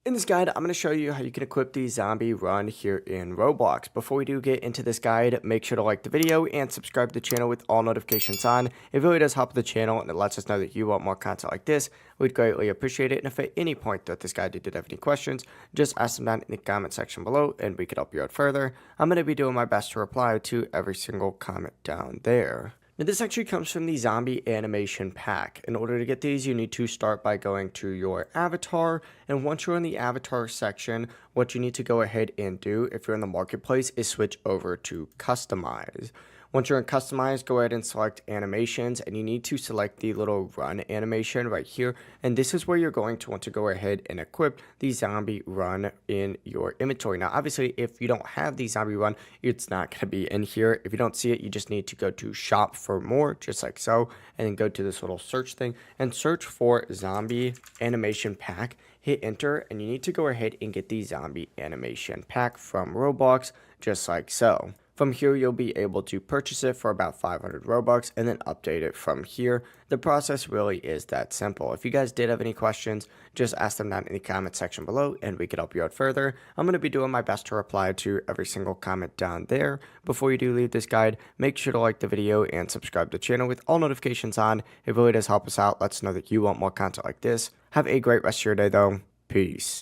In this guide, I'm going to show you how you can equip the zombie run here in Roblox. Before we do get into this guide, make sure to like the video and subscribe to the channel with all notifications on. It really does help the channel and it lets us know that you want more content like this. We'd greatly appreciate it. And if at any point that this guide did have any questions, just ask them down in the comment section below and we could help you out further. I'm going to be doing my best to reply to every single comment down there. Now this actually comes from the zombie animation pack. In order to get these, you need to start by going to your avatar, and once you're in the avatar section, what you need to go ahead and do if you're in the marketplace is switch over to customize. Once you're in customize, go ahead and select animations, and you need to select the little run animation right here, and this is where you're going to want to go ahead and equip the zombie run in your inventory. Now obviously if you don't have the zombie run, it's not going to be in here. If you don't see it, you just need to go to shop for more, just like so, and then go to this little search thing and search for zombie animation pack. Hit enter, and you need to go ahead and get the zombie animation pack from Roblox, just like so. From here, you'll be able to purchase it for about 500 Robux and then update it from here. The process really is that simple. If you guys did have any questions, just ask them down in the comment section below and we could help you out further. I'm going to be doing my best to reply to every single comment down there. Before you do leave this guide, make sure to like the video and subscribe to the channel with all notifications on. It really does help us out. Let us know that you want more content like this. Have a great rest of your day though. Peace.